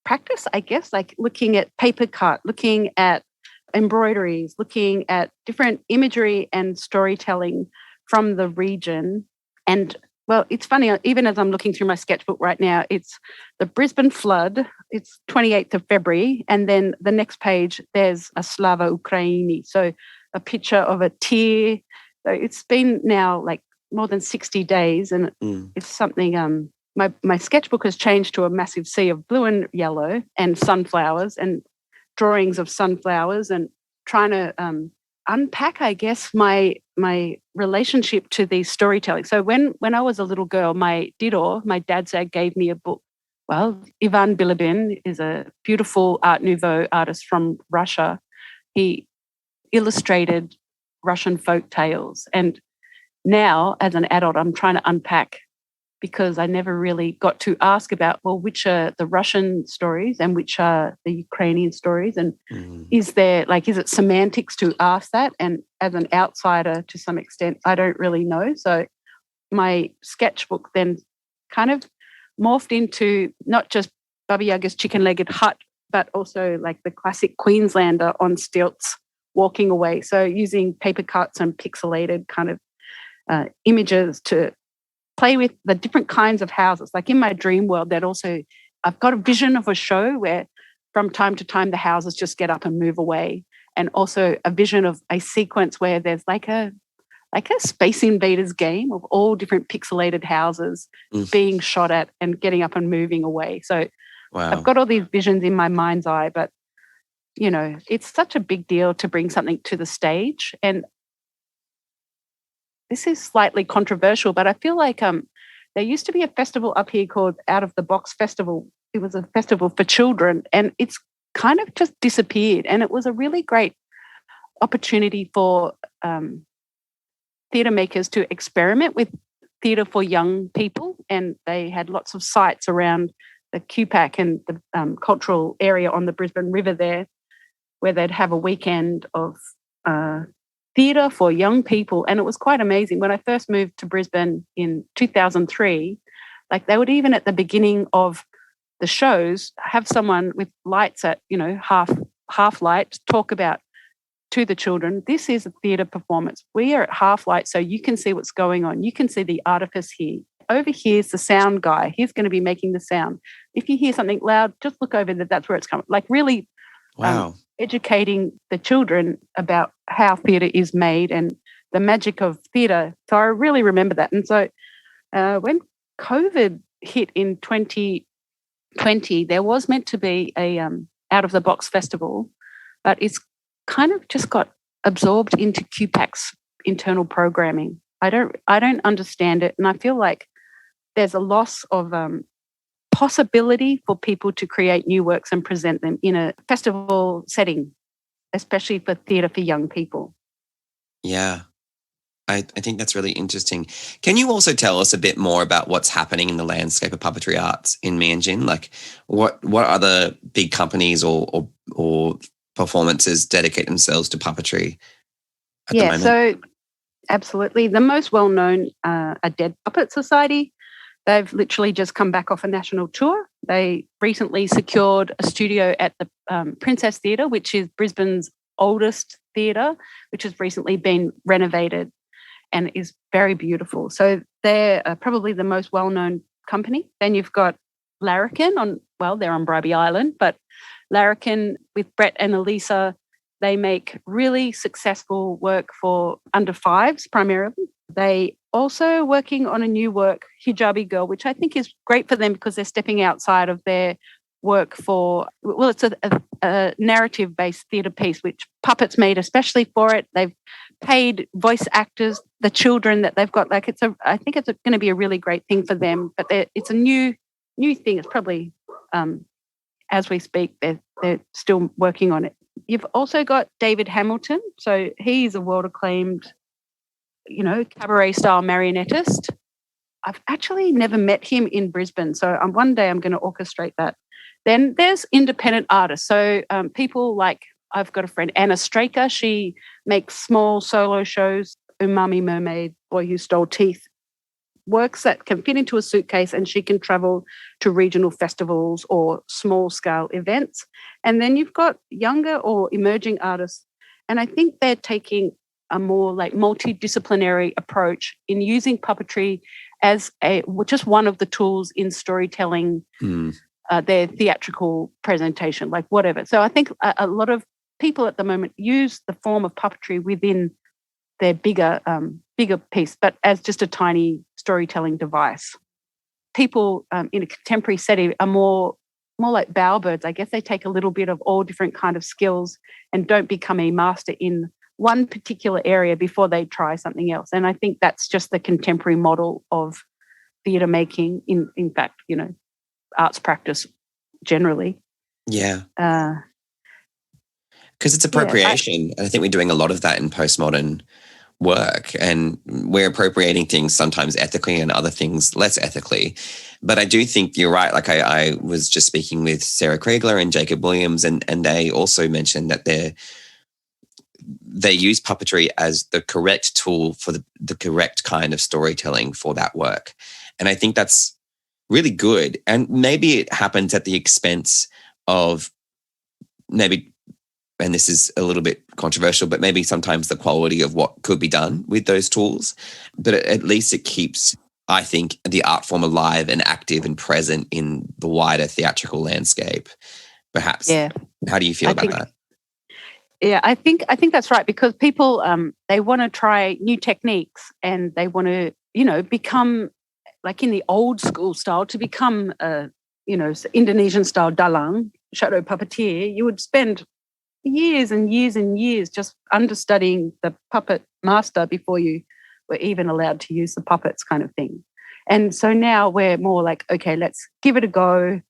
practice, I guess, like looking at paper cut, looking at embroideries, looking at different imagery and storytelling from the region. And well, it's funny, even as I'm looking through my sketchbook right now, it's the Brisbane flood. It's 28th of February. And then the next page, there's a Slava Ukraini. So a picture of a tear. So it's been now like more than 60 days. And it's something, my sketchbook has changed to a massive sea of blue and yellow and sunflowers and drawings of sunflowers, and trying to unpack, I guess, my relationship to these storytelling. So when I was a little girl, my dad's dad gave me a book. Well, Ivan Bilibin is a beautiful Art Nouveau artist from Russia. He illustrated Russian folk tales. And now, as an adult, I'm trying to unpack, because I never really got to ask about, well, which are the Russian stories and which are the Ukrainian stories? And is it semantics to ask that? And as an outsider, to some extent, I don't really know. So my sketchbook then kind of morphed into not just Baba Yaga's chicken-legged hut, but also like the classic Queenslander on stilts walking away. So using paper cuts and pixelated kind of images to play with the different kinds of houses. Like in my dream world, I've got a vision of a show where from time to time the houses just get up and move away, and also a vision of a sequence where there's like a Space Invaders game of all different pixelated houses being shot at and getting up and moving away. So wow. I've got all these visions in my mind's eye, but it's such a big deal to bring something to the stage. And this is slightly controversial, but I feel like there used to be a festival up here called Out of the Box Festival. It was a festival for children, and it's kind of just disappeared. And it was a really great opportunity for theatre makers to experiment with theatre for young people. And they had lots of sites around the QPAC and the cultural area on the Brisbane River there, where they'd have a weekend of theatre for young people. And it was quite amazing. When I first moved to Brisbane in 2003, like they would even at the beginning of the shows have someone with lights at, half light talk about to the children, this is a theatre performance. We are at half light, so you can see what's going on. You can see the artifice here. Over here's the sound guy. He's going to be making the sound. If you hear something loud, just look over there. That's where it's coming. Like really educating the children about how theatre is made and the magic of theatre. So I really remember that. And so when COVID hit in 2020, there was meant to be a Out of the Box festival, but it's kind of just got absorbed into QPAC's internal programming. I don't understand it, and I feel like there's a loss of possibility for people to create new works and present them in a festival setting, especially for theatre for young people. Yeah. I think that's really interesting. Can you also tell us a bit more about what's happening in the landscape of puppetry arts in Meanjin? Like what other big companies or performances dedicate themselves to puppetry at the moment? So absolutely. The most well-known are Dead Puppet Society. They've literally just come back off a national tour. They recently secured a studio at the Princess Theatre, which is Brisbane's oldest theatre, which has recently been renovated and is very beautiful. So they're probably the most well-known company. Then you've got Larrikin they're on Bribie Island, but Larrikin with Brett and Elisa, they make really successful work for under fives primarily. They also working on a new work, Hijabi Girl, which I think is great for them because they're stepping outside of their work for, it's a narrative-based theatre piece, which Puppets made especially for it. They've paid voice actors, the children that they've got. I think it's going to be a really great thing for them. But it's a new thing. It's probably, as we speak, they're still working on it. You've also got David Hamilton. So he's a world-acclaimed, cabaret-style marionettist. I've actually never met him in Brisbane, so one day I'm going to orchestrate that. Then there's independent artists. So people like, I've got a friend, Anna Straker. She makes small solo shows, Umami Mermaid, Boy Who Stole Teeth, works that can fit into a suitcase, and she can travel to regional festivals or small-scale events. And then you've got younger or emerging artists, and I think they're taking a more like multidisciplinary approach in using puppetry as just one of the tools in storytelling, their theatrical presentation, like whatever. So I think a lot of people at the moment use the form of puppetry within their bigger piece, but as just a tiny storytelling device. People in a contemporary setting are more like bowerbirds. I guess they take a little bit of all different kind of skills and don't become a master in one particular area before they try something else. And I think that's just the contemporary model of theatre making, in fact, arts practice generally. Yeah. Because it's appropriation. And I think we're doing a lot of that in postmodern work, and we're appropriating things sometimes ethically and other things less ethically. But I do think you're right. Like I was just speaking with Sarah Kriegler and Jacob Williams, and they also mentioned that they use puppetry as the correct tool for the correct kind of storytelling for that work. And I think that's really good. And maybe it happens at the expense of maybe, and this is a little bit controversial, but maybe sometimes the quality of what could be done with those tools. But at least it keeps, I think, the art form alive and active and present in the wider theatrical landscape, perhaps. Yeah. How do you feel about that? Yeah, I think that's right, because people they want to try new techniques, and they want to, become like in the old school style. To become a, Indonesian style dalang, shadow puppeteer, you would spend years and years and years just understudying the puppet master before you were even allowed to use the puppets, kind of thing. And so now we're more like, okay, let's give it a go,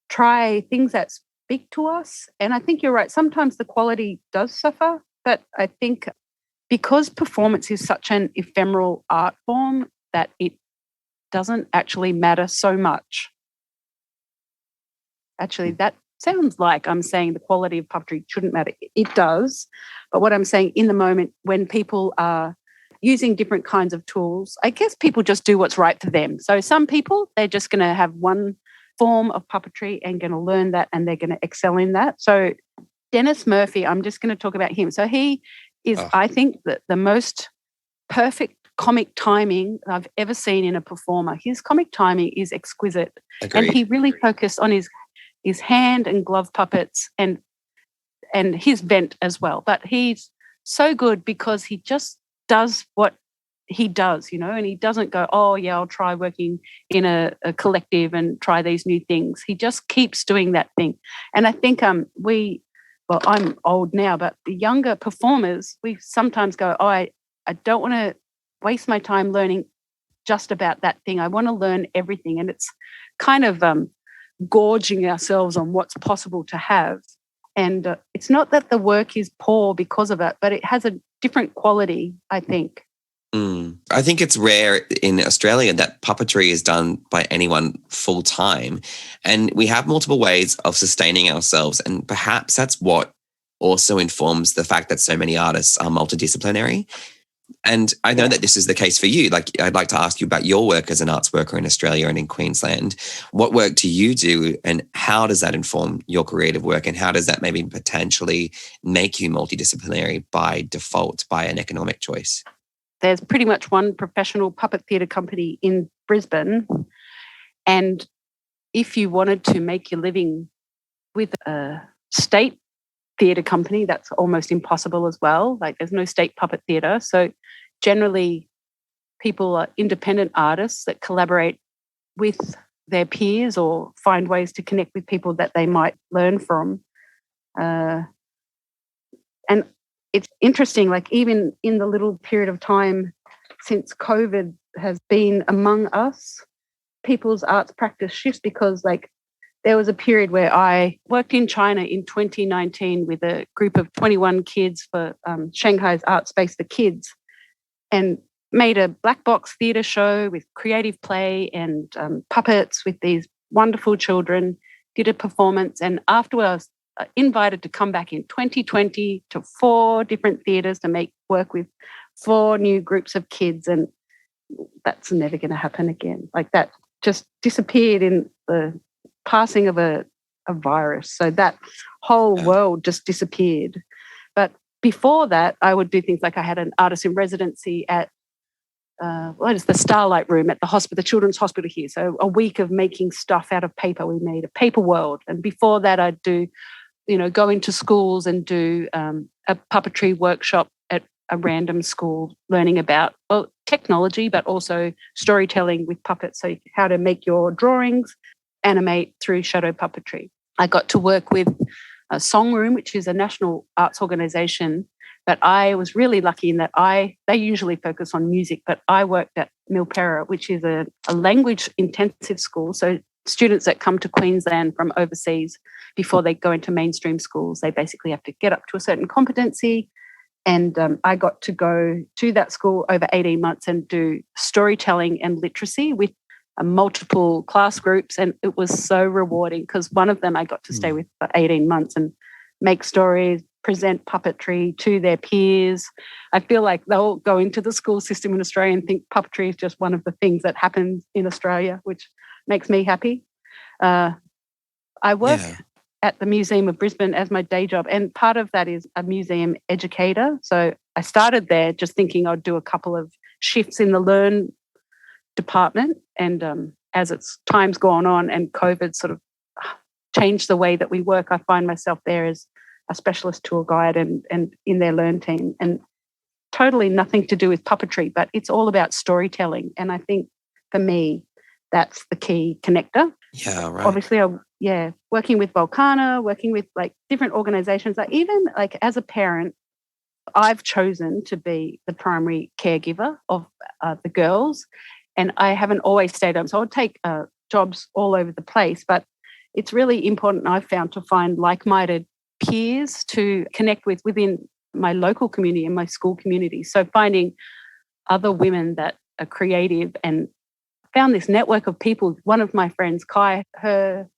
try things that speak to us. And I think you're right. Sometimes the quality does suffer, but I think because performance is such an ephemeral art form that it doesn't actually matter so much. Actually, that sounds like I'm saying the quality of puppetry shouldn't matter. It does. But what I'm saying, in the moment when people are using different kinds of tools, I guess people just do what's right for them. So some people, they're just going to have one form of puppetry and going to learn that, and they're going to excel in that. So Dennis Murphy, I'm just going to talk about him. So he is, I think, the most perfect comic timing I've ever seen in a performer. His comic timing is exquisite. Agreed. And he really focused on his hand and glove puppets and his vent as well. But he's so good because he just does what he does, and he doesn't go, oh, yeah, I'll try working in a collective and try these new things. He just keeps doing that thing. And I think I'm old now, but the younger performers, we sometimes go, oh, I don't want to waste my time learning just about that thing. I want to learn everything. And it's kind of gorging ourselves on what's possible to have. And it's not that the work is poor because of it, but it has a different quality, I think. I think it's rare in Australia that puppetry is done by anyone full time. And we have multiple ways of sustaining ourselves. And perhaps that's what also informs the fact that so many artists are multidisciplinary. And I know that this is the case for you. Like, I'd like to ask you about your work as an arts worker in Australia and in Queensland. What work do you do, and how does that inform your creative work? And how does that maybe potentially make you multidisciplinary by default, by an economic choice? There's pretty much one professional puppet theatre company in Brisbane. And if you wanted to make your living with a state theatre company, that's almost impossible as well. Like, there's no state puppet theatre. So generally, people are independent artists that collaborate with their peers or find ways to connect with people that they might learn from. And it's interesting, like, even in the little period of time since COVID has been among us, people's arts practice shifts, because, like, there was a period where I worked in China in 2019 with a group of 21 kids for Shanghai's Art Space for Kids, and made a black box theatre show with creative play and puppets with these wonderful children, did a performance, and afterwards invited to come back in 2020 to 4 different theatres to make work with 4 new groups of kids, and that's never going to happen again. Like, that just disappeared in the passing of a virus. So that whole world just disappeared. But before that, I would do things like, I had an artist in residency at it's the Starlight Room at the hospital, the Children's Hospital here. So a week of making stuff out of paper. We made a paper world. And before that, I'd do, go into schools and do a puppetry workshop at a random school, learning about technology, but also storytelling with puppets. So how to make your drawings animate through shadow puppetry. I got to work with a Song Room, which is a national arts organisation. But I was really lucky in that they usually focus on music, but I worked at Milpera, which is a language intensive school. So students that come to Queensland from overseas, before they go into mainstream schools, they basically have to get up to a certain competency. And I got to go to that school over 18 months and do storytelling and literacy with multiple class groups. And it was so rewarding, because one of them I got to stay with for 18 months and make stories, present puppetry to their peers. I feel like they'll go into the school system in Australia and think puppetry is just one of the things that happens in Australia, which makes me happy. I work at the Museum of Brisbane as my day job, and part of that is a museum educator. So I started there just thinking I'd do a couple of shifts in the Learn department, and as time's gone on and COVID sort of changed the way that we work, I find myself there as a specialist tour guide and in their Learn team, and totally nothing to do with puppetry, but it's all about storytelling. And I think for me, that's the key connector. Yeah, right. Obviously, working with Volcana, working with like different organizations, like even like as a parent, I've chosen to be the primary caregiver of the girls, and I haven't always stayed home. So I would take jobs all over the place, but it's really important, I've found, to find like-minded peers to connect with within my local community and my school community. So finding other women that are creative, and found this network of people. One of my friends, Kai, her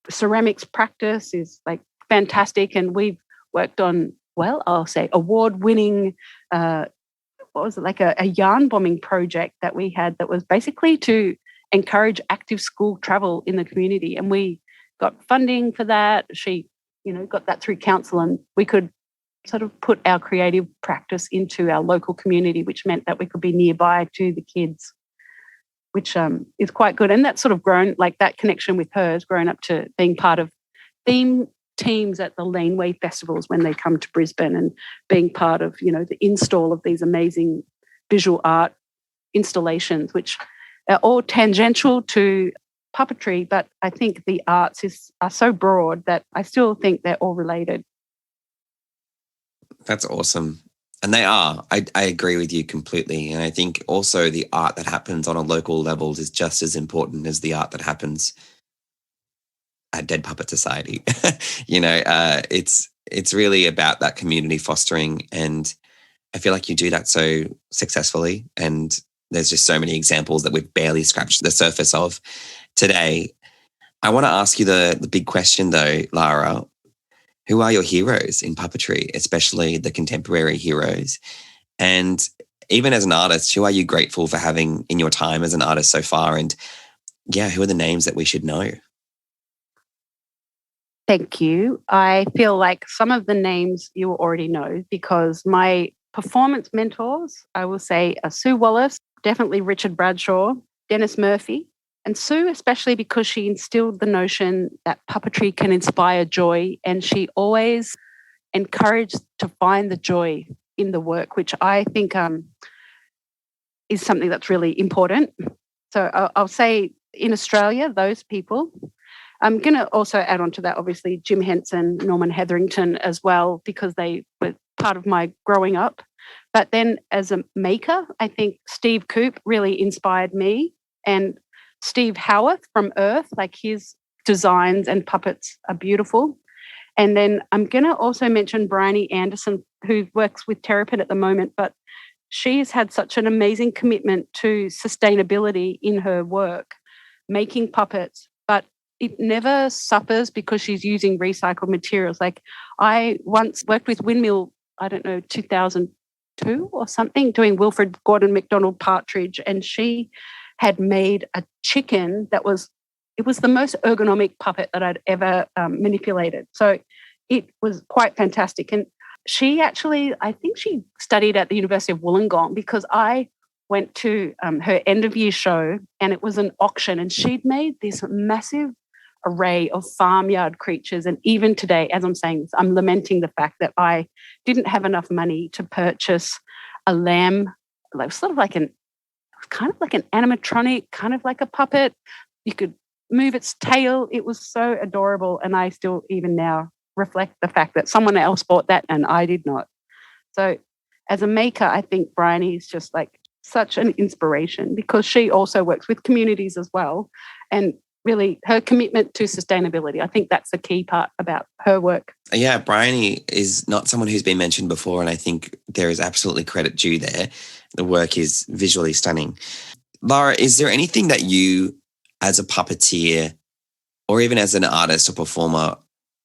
ceramics practice is like fantastic, and we've worked on, well, I'll say award-winning, like a yarn bombing project that we had that was basically to encourage active school travel in the community. And we got funding for that. She, got that through council, and we could sort of put our creative practice into our local community, which meant that we could be nearby to the kids, which is quite good. And that's sort of grown, like that connection with her has grown up to being part of theme teams at the Laneway festivals when they come to Brisbane, and being part of, the install of these amazing visual art installations, which are all tangential to puppetry, but I think the arts are so broad that I still think they're all related. That's awesome. And they are. I agree with you completely. And I think also the art that happens on a local level is just as important as the art that happens at Dead Puppet Society. It's really about that community fostering, and I feel like you do that so successfully. And there's just so many examples that we've barely scratched the surface of today. I want to ask you the big question though, Lara. Who are your heroes in puppetry, especially the contemporary heroes? And even as an artist, who are you grateful for having in your time as an artist so far? And yeah, who are the names that we should know? Thank you. I feel like some of the names you already know because my performance mentors, I will say, are Sue Wallace, definitely Richard Bradshaw, Dennis Murphy, and Sue, especially because she instilled the notion that puppetry can inspire joy, and she always encouraged to find the joy in the work, which I think is something that's really important. So I'll say in Australia, those people. I'm going to also add on to that, obviously, Jim Henson, Norman Hetherington as well, because they were part of my growing up. But then as a maker, I think Steve Coop really inspired me, and Steve Howarth from Earth, like his designs and puppets are beautiful. And then I'm going to also mention Briony Anderson, who works with Terrapin at the moment, but she's had such an amazing commitment to sustainability in her work, making puppets, but it never suffers because she's using recycled materials. Like I once worked with Windmill, 2002 or something, doing Wilfred Gordon MacDonald Partridge, and she had made a chicken that was the most ergonomic puppet that I'd ever manipulated. So it was quite fantastic. And she actually, I think she studied at the University of Wollongong, because I went to her end of year show and it was an auction, and she'd made this massive array of farmyard creatures. And even today, as I'm saying this, I'm lamenting the fact that I didn't have enough money to purchase a lamb, like kind of like an animatronic, kind of like a puppet. You could move its tail. It was so adorable. And I still even now reflect the fact that someone else bought that and I did not. So as a maker, I think Briony is just like such an inspiration, because she also works with communities as well. And really her commitment to sustainability, I think that's the key part about her work. Yeah, Briony is not someone who's been mentioned before, and I think there is absolutely credit due there. The work is visually stunning. Lara, is there anything that you, as a puppeteer or even as an artist or performer,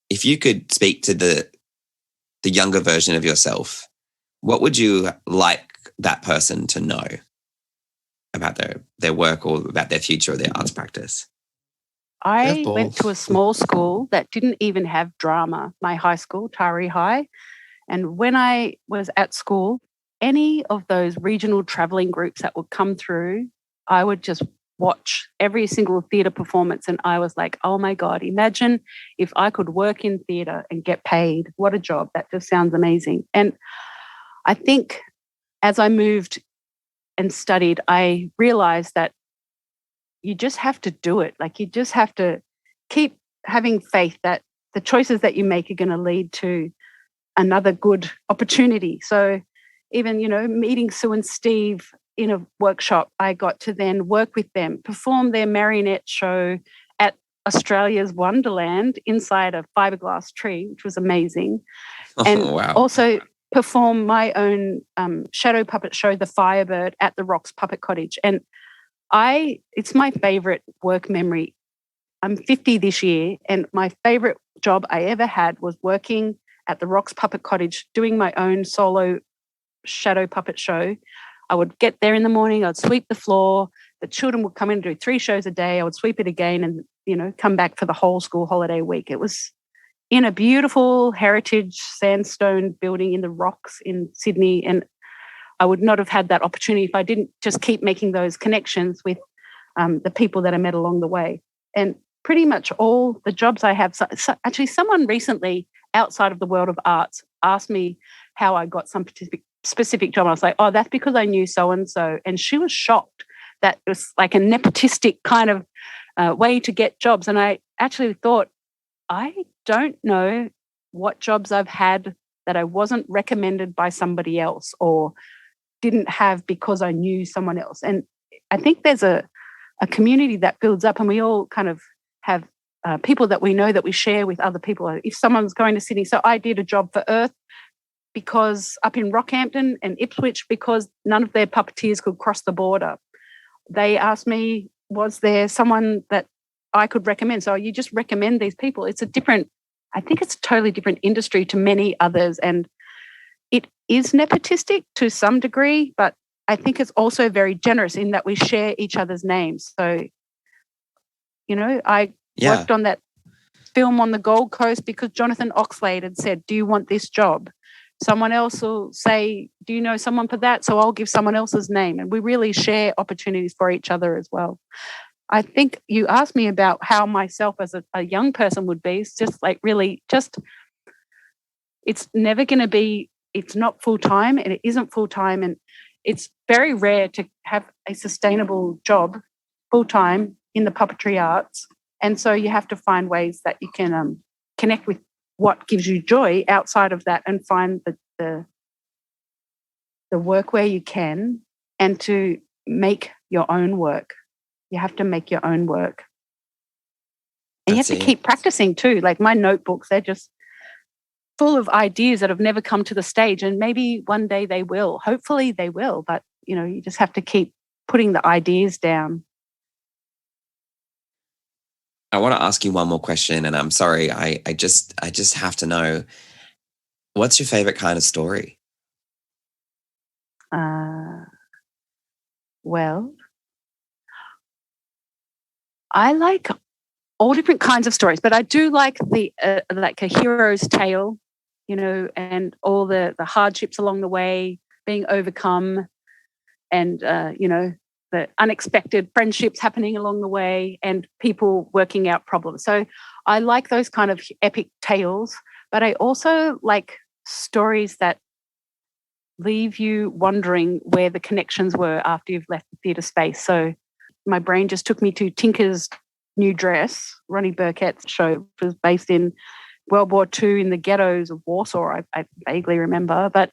if you could speak to the younger version of yourself, what would you like that person to know about their work or about their future or their arts practice? I went to a small school that didn't even have drama, my high school, Taree High. And when I was at school, any of those regional travelling groups that would come through, I would just watch every single theatre performance. And I was like, oh my God, imagine if I could work in theatre and get paid. What a job. That just sounds amazing. And I think as I moved and studied, I realised that you just have to do it. Like you just have to keep having faith that the choices that you make are going to lead to another good opportunity. So even, meeting Sue and Steve in a workshop, I got to then work with them, perform their marionette show at Australia's Wonderland inside a fiberglass tree, which was amazing. And wow. Also perform my own shadow puppet show, The Firebird, at the Rocks Puppet Cottage. And it's my favourite work memory. I'm 50 this year, and my favourite job I ever had was working at the Rocks Puppet Cottage, doing my own solo shadow puppet show. I would get there in the morning, I'd sweep the floor, the children would come in and do 3 shows a day, I would sweep it again and, come back for the whole school holiday week. It was in a beautiful heritage sandstone building in the Rocks in Sydney, and I would not have had that opportunity if I didn't just keep making those connections with the people that I met along the way. And pretty much all the jobs I have, actually someone recently outside of the world of arts asked me how I got some specific job. I was like, oh, that's because I knew so-and-so. And she was shocked that it was like a nepotistic kind of way to get jobs. And I actually thought, I don't know what jobs I've had that I wasn't recommended by somebody else or didn't have because I knew someone else. And I think there's a community that builds up, and we all kind of have people that we know that we share with other people. If someone's going to Sydney, so I did a job for Earth because up in Rockhampton and Ipswich, because none of their puppeteers could cross the border. They asked me, was there someone that I could recommend? So you just recommend these people. I think it's a totally different industry to many others. And it is nepotistic to some degree, but I think it's also very generous in that we share each other's names. So, I worked on that film on the Gold Coast because Jonathan Oxlade had said, do you want this job? Someone else will say, do you know someone for that? So I'll give someone else's name. And we really share opportunities for each other as well. I think you asked me about how myself as a young person would be. It's just like really just, it's never going to be, it's not full-time and it isn't full-time. And it's very rare to have a sustainable job full-time in the puppetry arts. And so you have to find ways that you can connect with what gives you joy outside of that and find the work where you can, and to make your own work. You have to make your own work. And you have to keep practicing too. Like my notebooks, they're just full of ideas that have never come to the stage, and maybe one day they will. Hopefully they will, but you just have to keep putting the ideas down. I want to ask you one more question, and I'm sorry, I just have to know, what's your favorite kind of story? Well, I like all different kinds of stories, but I do like the like a hero's tale, and all the hardships along the way being overcome, and the unexpected friendships happening along the way and people working out problems. So I like those kind of epic tales, but I also like stories that leave you wondering where the connections were after you've left the theatre space. So my brain just took me to Tinker's New Dress, Ronnie Burkett's show, which was based in World War II in the ghettos of Warsaw, I vaguely remember. But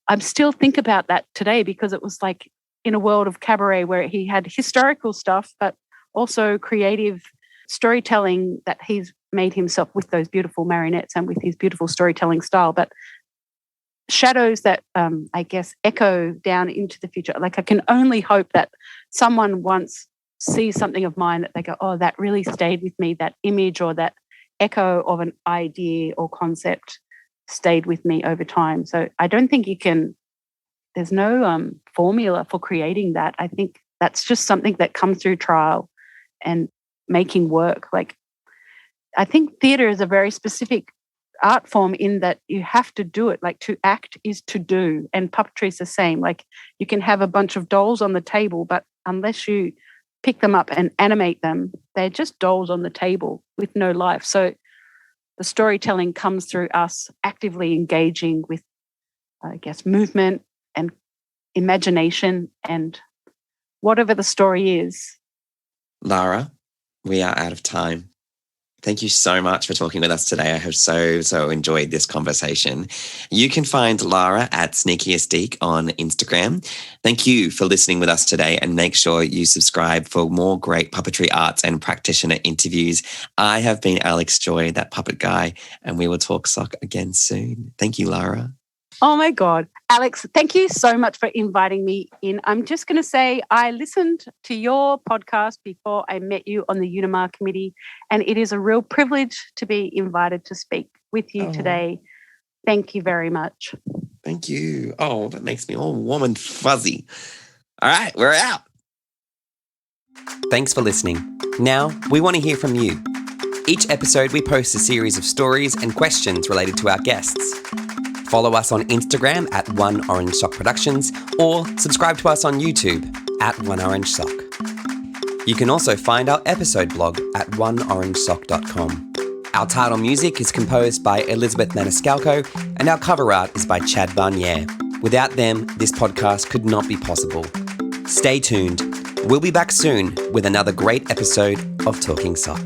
I still think about that today because it was like in a world of cabaret where he had historical stuff, but also creative storytelling that he's made himself with those beautiful marionettes and with his beautiful storytelling style. But shadows that I guess echo down into the future. Like I can only hope that someone once sees something of mine that they go, oh, that really stayed with me, that image or that echo of an idea or concept stayed with me over time. So I don't think there's no formula for creating that. I think that's just something that comes through trial and making work. Like I think theatre is a very specific art form in that you have to do it. Like to act is to do, and puppetry is the same. Like you can have a bunch of dolls on the table, but unless you pick them up and animate them, they're just dolls on the table with no life. So the storytelling comes through us actively engaging with, I guess, movement and imagination and whatever the story is. Lara, we are out of time. Thank you so much for talking with us today. I have so enjoyed this conversation. You can find Lara at Sneakiest Deak on Instagram. Thank you for listening with us today, and make sure you subscribe for more great puppetry arts and practitioner interviews. I have been Alex Joy, that puppet guy, and we will talk sock again soon. Thank you, Lara. Oh my God. Alex, thank you so much for inviting me in. I'm just going to say I listened to your podcast before I met you on the UNIMA committee, and it is a real privilege to be invited to speak with you today. Thank you very much. Thank you. Oh, that makes me all warm and fuzzy. All right, we're out. Thanks for listening. Now, we want to hear from you. Each episode, we post a series of stories and questions related to our guests. Follow us on Instagram at One Orange Sock Productions, or subscribe to us on YouTube at One Orange Sock. You can also find our episode blog at oneorangesock.com. Our title music is composed by Elizabeth Maniscalco, and our cover art is by Chad Barnier. Without them, this podcast could not be possible. Stay tuned. We'll be back soon with another great episode of Talking Sock.